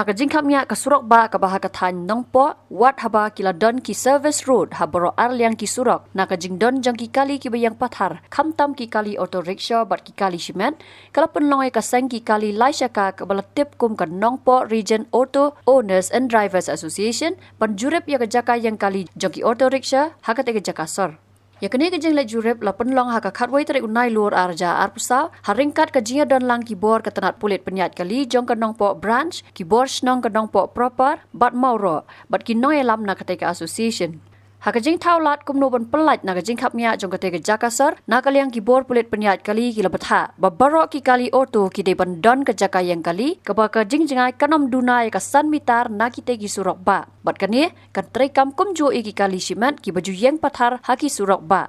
nakajingkamnya ka Surok ba ka bahagatan nongpo wat haba kila don ki service road haboro arliang ki Surok nakajing don jang ki kali ki bayang pathar khamtam ki kali auto rickshaw bat ki kali shimen kala penlongai ka sang ki kali laisaka ka balatip kum ka nongpo region auto owners and drivers association panjurep ya ka jaka yang kali jang ki auto rickshaw hakate ka jaka sor ya kene ke jeng le jurep la penlong ha ka khatwai tare unai lur arja arpusa haringkat ka jia don lang ki bor ka tanat pulit penyat kali jong ka nongpo branch ki bor snong ka nongpo proper bat mauro bat ki noi lam na ka association ha ka jing taulat kum no bon pelat na ka jing khapnya jong ka te ka jakasar na kaliang ki bor pulit penyat kali ki labatha babaro ki kali auto ki de ban don ka jaka yang kali ka ba ka jing jingai kanom dunai ka san mitar na ki te ki Surok ba bat kane kan trai kam kum jo ki kali shimat ki baju yang pathar ha ki Surok ba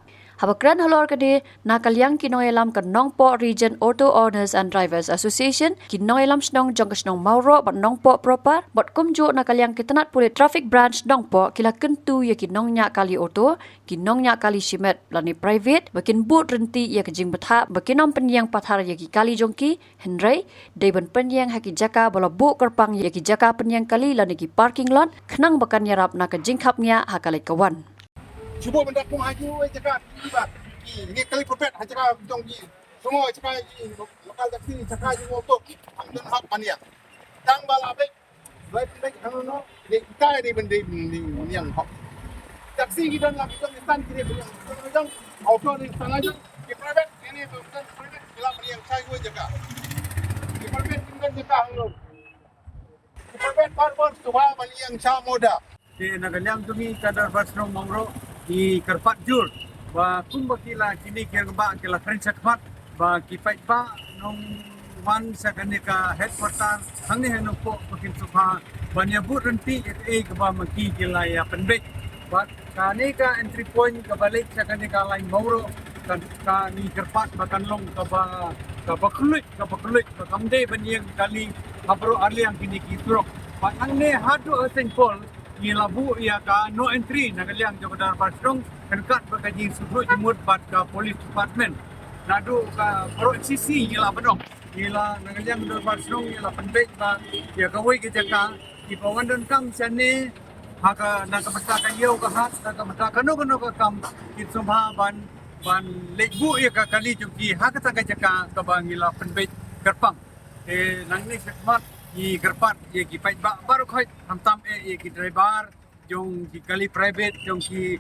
Habakran halor kade na kalyang kinoelam ka Nongpo Region Auto Owners and Drivers Association kinoelam snong jong snong mauro bat Nongpo proper bat kumjo na kalyang kitanat puli traffic branch Nongpo kila kentu ya kinongnya kali auto kinongnya kali shimet lani private bakin boot renti ya kejing betha bakinom penyang pathar ya ki kali jongki Henry deben penyang haki jaka bola bu kerpang ya ki jaka penyang kali lani ki parking lot khnang bakan yarap na kejing khapnya hakale kawan cuba mendapung haju cakap libat ini kali propet cakap dong ji semua cakap ji lokal taksi cakap ji motor dan hak paniak tang balabe baik baik ano ni kita ni benda ni yang hak taksi kita nak kita nistan kiri punya kita auto ni sana je di private ini bukan private bila yang saya gue jaga di private kita jaga halo di private baru suha bali yang cha moda di nagalyang tumi kadar basno mongro di kerpat jur ba kumba kila kini kira kila friendship mat ba kipai ba nong wan sakane ka headquarters hangne heno po makin subha banya bu renti ke ba maki kila ya penbek ba kani ka entry point ka balik sakane ka lain mauro ka ni kerpat bakan long ka bakulit ka kamde banyang kali habro arliang kini ki Surok ba angne hadu asengpol Labu ya ka no entry nagalyang jabadar basrong kankat bagaji subro jemut bat ka police department nadu ka pro sisi ila badong ila nagalyang jabadar basrong ila penbek ba ya kawai ke jaka di pawan dan kang sane haka nakamata ka yau ka hat nakamata kano ka kam kitsubha ban lekbu ya ka kali juki haka ta ka jaka ka bang ila penbek kerpang nangni sekmat di kerpat ye ki pait ba baru khoi hamtam ye ki driver jong ki kali private jong ki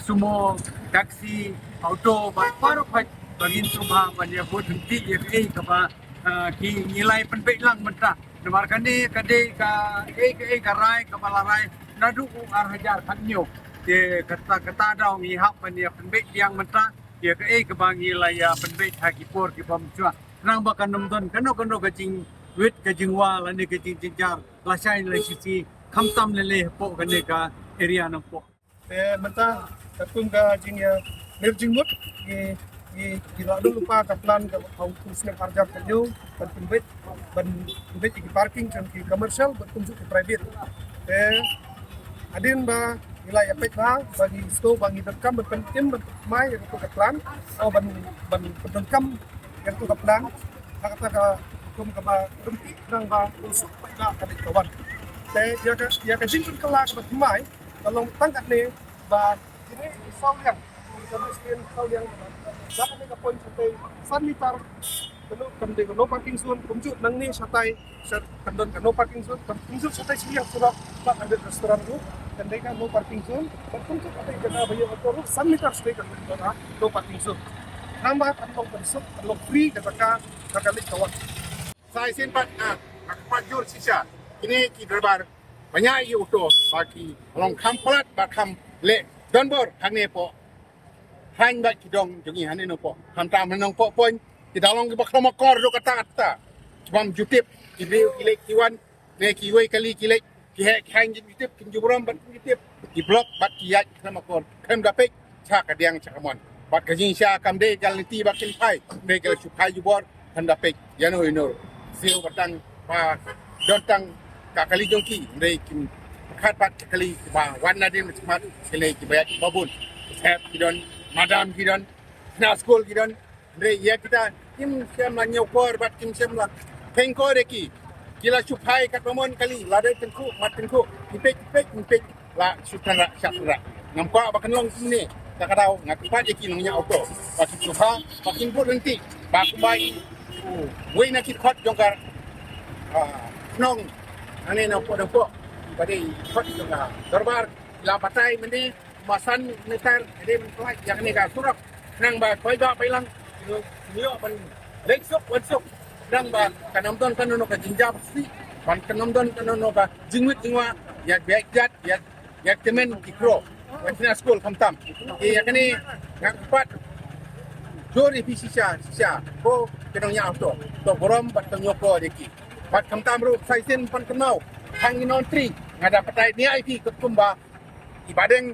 sumo taxi auto baru khoi bagin subha banya bot henti ye ka ba ki nilai penbek lang mentra nomor kane kade ka ka rai ka malarai nadu ar hajar khanyo ye kata daw mi hak banya penbek yang mentra ye ka bang nilai ya penbek haki por ki bam chua nang bakan nomdon kano gajing wit kajingwa lani kajing jinjar lasai le sisi khamtam le po kane ka area nang po menta takum ka jingya nerjingmut ki ladu lupa ka plan ka kusne harja kanyo ban penbet ki parking kan ki commercial berkunjung ke private adin ba nilai efek ha bagi sto bagi dekam berpentim mai yang tu ka plan ban pendekam yang tu ka plan kata ka kum kaba rumpi nang ba usuk ila ka kawan ya ka jingkun kala ka mai kalau tangkat ni ba ini sauliang kemudian sauliang dapat ni ka point sampai sanitar kalau no parking zone kumjuk nang ni satai kandon ka no parking zone kumjuk satai siang Surok ba ada restoran tu kandai ka no parking zone kumjuk atai jaga bayo auto sanitar stay ka no parking zone nambah kantong besok kalau free kata kali kawan saya simpan nak jur sisa ini ki driver banyak i auto bagi long kamplat bakam le donbor hangne po hang ba ki dong jungi hanne no po hamtam nang po poin ki dalong ki bakro makor do kata bam jutip ki le ki wan le ki wei kali ki le ki hang jutip ki jubram bat jutip ki blok bat ki yat nama makor kem dapek cha kadiang chakamon bat kajing sya kamde jalniti bakin pai de gal supai jubor handapek yano ino siu batang pa dontang kakali jongki ndai kim khat pat kali ba warna din smart kele ki bayat babun sep kidon madam kidon na school kidon ndai ya kita kim sem la nyokor bat kim sem la pengko deki kila supai kat pemon kali ladai tengku mat tengku ipek la sutara syakra nampak bakan long sini tak kadau ngak pat je kinongnya auto pas suha pakin put nanti bak bai wei nak khot jongkar nong ane na po pada khot jongkar darbar la patai mendi masan netar ade mentuai yang ni ka surak nang ba koi ba pailang nio ban leksuk wansuk nang ba kanamton kanono ka jinjap si ban kanamton kanono ka jingwit jingwa ya bekjat ya temen kikro Western School Kamtam. Yang ini ngakpat jori pi sisa ko kenongnya auto. To borom bat nyoko deki. Bat Kamtam ru saisen pan kenau. Hang non tri ngada patai ni IP ketumba ibadeng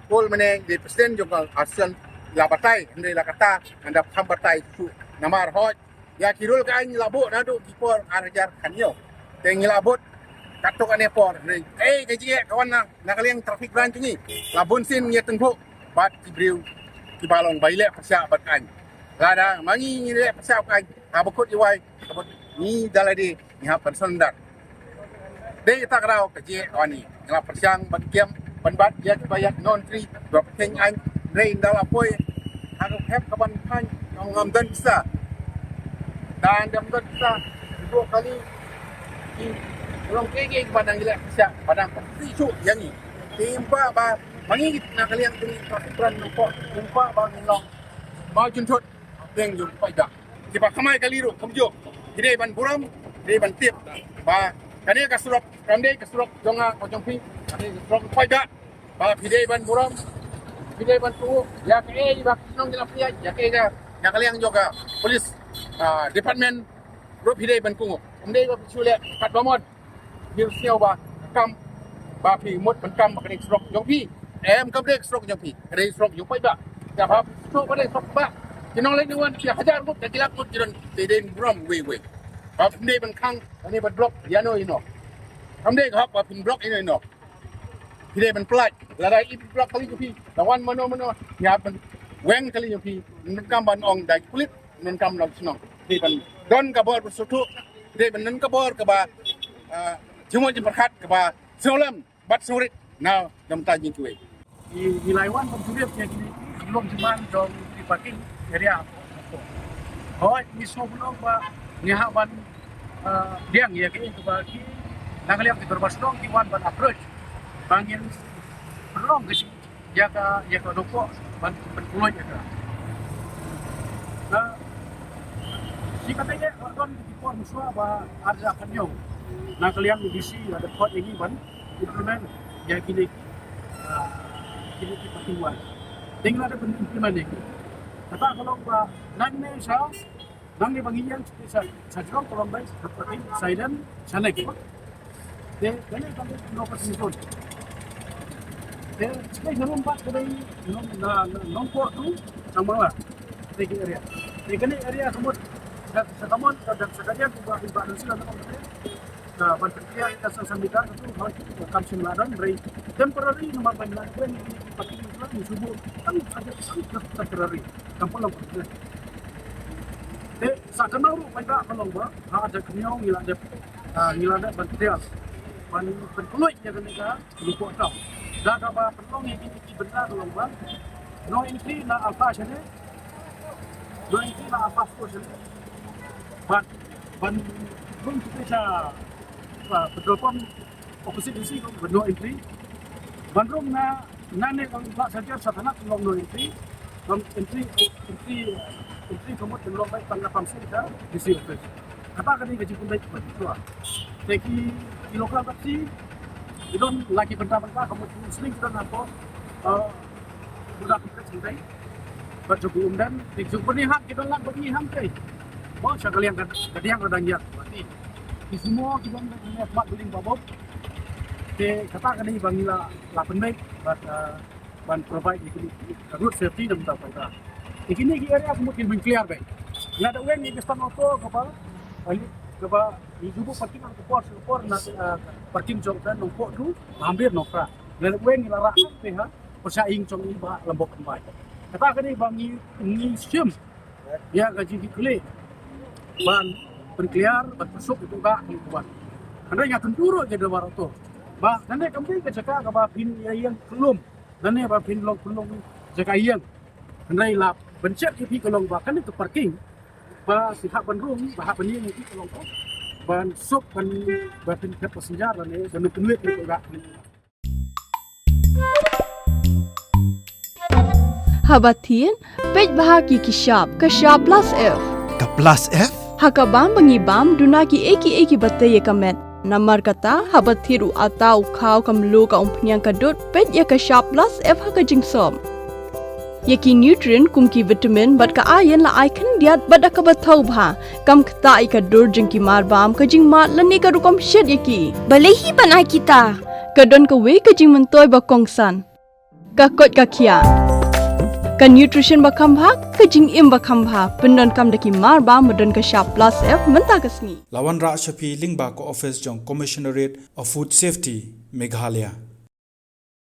pol meneng di presiden juga ASEAN la patai ndai la kata anda tham patai su namar hoj ya kirul ka an labo nadu kipor arajar kanyo. Teng labot katok ane por gaji kawan na kaliang traffic branch ni labun sin ngia tengho bat kibriu kibalong baile pasya bat kan lada mangi ni le pasya kan abakut iwai abot ni dalade ni ha person dat de tak rau gaji kawan ni ngala persyang bat kem banbat ya bayat non tri dua peng an rein dala poi harus hep kawan kan ngam dan bisa dan dan bisa dua kali Orang kege padang gila siap padang tisu yang ni timpa ba mangi nak kalian tu peraturan nampak timpa ba ngilong ba juntut deng jum paida tiba kamai kaliru kamjo hidai ban buram hidai ban tip ba kani ka surok ramde ka surok jonga ko jongpi kani surok paida ba hidai ban buram hidai ban tu ya ke ba nong gila pia ya ke ga nak kalian juga polis department rup hidai ban kungu amdei ba chule kat bomod Hiu siêu ba kam ba phi mốt phần trăm cái stroke giống phi em cầm đây stroke giống phi đây stroke giống phải ba ya ba stroke đây stroke ba chỉ nói lên nuan ya hajar mốt cái lak mốt jiran teden brom we ba phi đây ban khang ini ban block ya no ino kam đây hop ba phi block ino phi đây ban plate la dai ip block kali phi lawan mano ya ban weng kali phi kam ban ong dai kulit nun kam nak senang di ban don kabor bersutu di ban nun kabor ka ba Cuma jemberkat kepada seolam bat surit now dam tajing kuwe. Di Laiwan pemsulit yang ini belum cuma dong di parking area. Oh, ini semua belum ba nihaban diang ya kini kebagi nangaliam di berbasdong di wan ban approach. Bangin belum ke ya ka doko ban penkuloi ya ka. Nah, si katanya don di pon musuh ba arja kanyo. Nah kalian di sini ada pot ini ban implement yang kini kita tinggal. Tinggal ada implement ini. Kata kalau nang ni nang ni bagian sa jom tolong baik seperti silent sana gitu. Deh, kali no persentuh. Deh, sekarang belum pak dari nombor tu sama lah. Di area. Di area kemudian sekamon dan sekalian buat ibadah nasi dan nah, bantuan kita sambita itu harus kami semulakan dari temporary nomor bantuan ini pakai musuh subuh kan ada sangat temporary kampung long pergi. Saat kenal mereka kalau ada kenyang ngilada bantuan bantuan yang mereka lupa tahu. Dah kabar pertolong ini benda kalau no entry na alpha sini, no entry na alpha sini. Ban belum kita petrol pump opposite isi ko no entry bandung na nane kalau tak saja satana long no entry kamu tolong baik tangga pamsi kita isi office apa kan gaji pun baik betul teki di lokal taksi idon lagi benda-benda kamu sering kita nampak budak kita cintai berjuku dan dijuku ni hak kita nak bagi ham kai mau sekalian kadiang ada niat berarti di semua kita punya tempat building babok. Kata kan ini bangila 8 baik ban provide road safety dan tak apa. Ini area mungkin clear baik. Ya ada wen di depan auto kapa di jubu parking support na parking jong dan nombok tu hampir nokra. Dan wen lara ha persaing jong iba lembok kembali. Kata kan ini bangi ni sim. Ya gaji dikle ban penclear bertusuk itu gak kuat. Karena yang kenduro jadi baru tu. Ba, nanti kami kecaka ke pin yang kelum. Nanti pin long kelum jaka yang. Nanti lah bencet di kelong bahkan itu parking. Ba sihak bandung, bahak bani yang di kelong tu. Ban sok ban pin kat passenger ni dan penuit itu gak. Habatin, pej bahagi kishap, kashap plus F. Ka plus F? Hakabam bangibam dunaki eki bataya kamet. Namar kata habathiru atau kau kamlu ka umpnyang kadut pej ya kashap plus F hakajing som. Yaki nutrient kumki vitamin bat ka ayan la icon diat bat ka bathau bha kam kta ikadur jingki marbam kajing mat lani ka rukom shed yaki. Balehi banai kita. Kadon ka we kajing mentoy ba kongsan. Kakot kakia. Ka nutrition bakam bha kajing im bakam bha pendon kam daki marba medon ka sharp plus F menta kasni. Lawan Ra Shafi Lingba ko office jong Commissionerate of Food Safety Meghalaya.